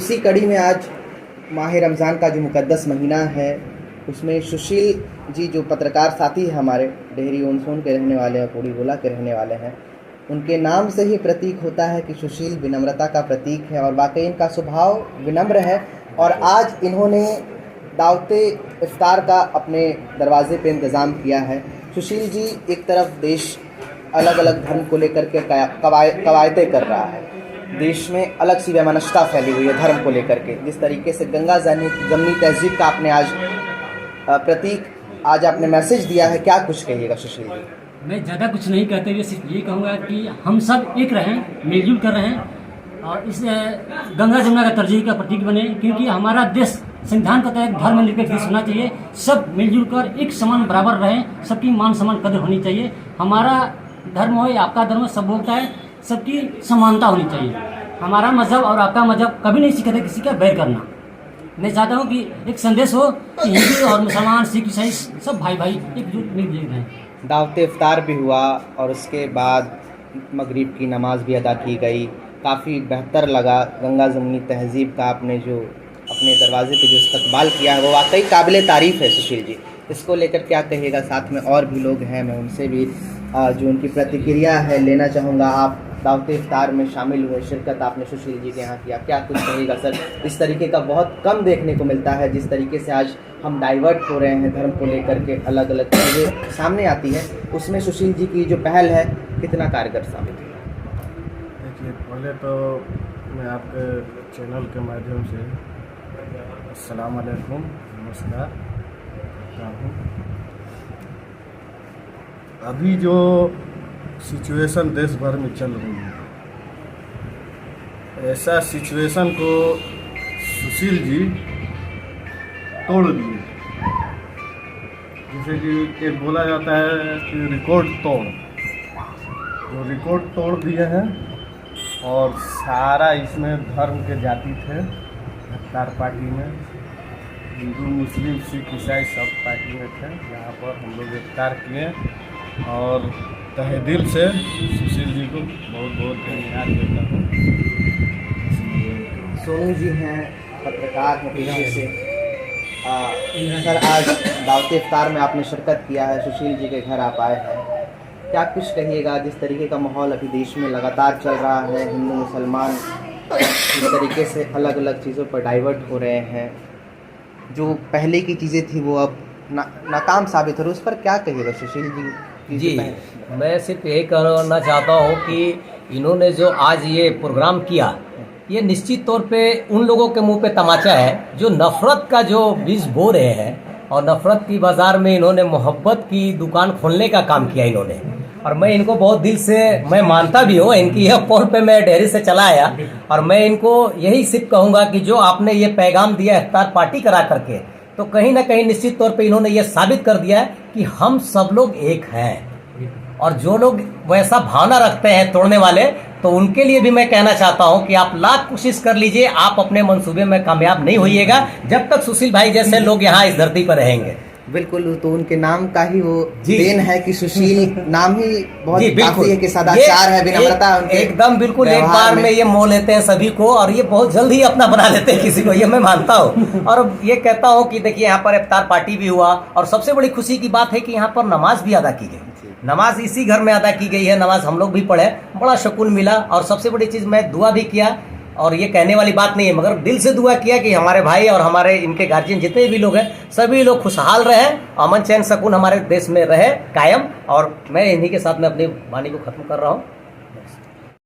इसी कड़ी में आज माह रमज़ान का जो मुक़द्दस महीना है, उसमें सुशील जी जो पत्रकार साथी हैं हमारे, डेहरी ओनसोन के रहने वाले हैं, पूड़ी गोला के रहने वाले हैं, उनके नाम से ही प्रतीक होता है कि सुशील विनम्रता का प्रतीक है और वाकई इनका स्वभाव विनम्र है। और आज इन्होंने दावते इफ्तार का अपने दरवाजे पे इंतज़ाम किया है। सुशील जी एक तरफ देश अलग अलग धर्म को लेकर के कवायतें कर रहा है, देश में अलग सी वैमनस्यता फैली हुई है धर्म को लेकर के। जिस तरीके से गंगा जमनी तहजीब का आपने आज प्रतीक, आज आपने मैसेज दिया है, क्या कुछ कहिएगा सुशील जी? मैं ज़्यादा कुछ नहीं कहते हुए सिर्फ ये कहूँगा कि हम सब एक रहें, मिलजुल कर रहें और इस गंगा जमुना का तर्जीह का प्रतीक बने, क्योंकि हमारा देश संविधान का तहत धर्मनिरपेक्ष देश होना चाहिए। सब मिलजुल कर एक समान बराबर रहें, सबकी मान सम्मान कदर होनी चाहिए। हमारा धर्म हो या आपका धर्म, सब बोलता है सबकी समानता होनी चाहिए। हमारा मज़हब और आपका मज़हब कभी नहीं सिखाते किसी का बैर करना। मैं चाहता हूँ कि एक संदेश हो कि हिंदू और मुसलमान, सिख, ईसाई सब भाई भाई एकजुट मिलजुल रहें। दावते इफ्तार भी हुआ और उसके बाद मगरिब की नमाज़ भी अदा की गई। काफ़ी बेहतर लगा। गंगा जमनी तहजीब का आपने जो अपने दरवाजे पे जो इस्तकबाल किया है वो वाकई काबिल तारीफ़ है सुशील जी। इसको लेकर क्या कहिएगा? साथ में और भी लोग हैं, मैं उनसे भी जो उनकी प्रतिक्रिया है लेना चाहूँगा। आप दावते इफ्तार में शामिल हुए, शिरकत आपने सुशील जी के यहाँ किया, क्या कुछ कहिएगा सर? इस तरीके का बहुत कम देखने को मिलता है, जिस तरीके से आज हम डाइवर्ट हो रहे हैं धर्म को लेकर के, अलग अलग चीज़ें सामने आती है, उसमें सुशील जी की जो पहल है कितना कारगर साबित हुआ? देखिए, पहले तो मैं आपके चैनल के माध्यम से अस्सलाम वालेकुम, नमस्कार करता हूँ। अभी जो सिचुएशन देश भर में चल रही है, ऐसा सिचुएशन को सुशील जी तोड़ दिए। जैसे कि एक बोला जाता है कि रिकॉर्ड तोड़, जो रिकॉर्ड तोड़ दिए हैं। और सारा इसमें धर्म के जाति थे इफ्तार पार्टी में, हिंदू, मुस्लिम, सिख, ईसाई सब पार्टी में थे। यहाँ पर हम लोग इफ्तार किए और तहे दिल से सुशील जी को बहुत बहुत धन्यवाद देता हूँ। सोनू जी हैं, पत्रकार हैं पेशे से। सर, आज दावत इफ्तार में आपने शिरकत किया है, सुशील जी के घर आप आए हैं, क्या कुछ कहिएगा? जिस तरीके का माहौल अभी देश में लगातार चल रहा है, हिंदू मुसलमान इस तरीके से अलग अलग चीज़ों पर डाइवर्ट हो रहे हैं, जो पहले की चीज़ें थी वो अब नाकाम साबित हो रही, उस पर क्या कहिएगा सुशील जी? जी, मैं सिर्फ यही कहना चाहता हूँ कि इन्होंने जो आज ये प्रोग्राम किया, ये निश्चित तौर पे उन लोगों के मुंह पे तमाचा है जो नफ़रत का जो बीज बो रहे हैं, और नफ़रत की बाज़ार में इन्होंने मोहब्बत की दुकान खोलने का काम किया इन्होंने। और मैं इनको बहुत दिल से मैं मानता भी हूँ। इनकी यह कॉल पे मैं डेहरी से चला आया और मैं इनको यही सिर्फ कहूँगा कि जो आपने ये पैगाम दिया इफ्तार पार्टी करा करके, तो कहीं ना कहीं निश्चित तौर पे इन्होंने ये साबित कर दिया है कि हम सब लोग एक हैं। और जो लोग वैसा भावना रखते हैं तोड़ने वाले, तो उनके लिए भी मैं कहना चाहता हूं कि आप लाख कोशिश कर लीजिए, आप अपने मंसूबे में कामयाब नहीं होइएगा जब तक सुशील भाई जैसे लोग यहाँ इस धरती पर रहेंगे। बिल्कुल, तो उनके नाम का ही वो देन है कि सुशील नाम ही बहुत काफी है कि सदाचार है, विनम्रता एकदम बिल्कुल एक बार में ये मोह लेते हैं सभी को, और ये बहुत जल्द ही अपना बना लेते हैं किसी को, ये मैं मानता हूँ। और ये कहता हूँ कि देखिए, यहाँ पर इफ्तार पार्टी भी हुआ और सबसे बड़ी खुशी की बात है कि यहाँ पर नमाज भी अदा की गई। नमाज इसी घर में अदा की गई है, नमाज हम लोग भी पढ़े, बड़ा सुकून मिला। और सबसे बड़ी चीज़, मैं दुआ भी किया, और ये कहने वाली बात नहीं है मगर दिल से दुआ किया कि हमारे भाई और हमारे इनके गार्जियन जितने भी लोग हैं, सभी लोग खुशहाल रहे, अमन चैन सुकून हमारे देश में रहे कायम। और मैं इन्हीं के साथ में अपनी वाणी को ख़त्म कर रहा हूँ।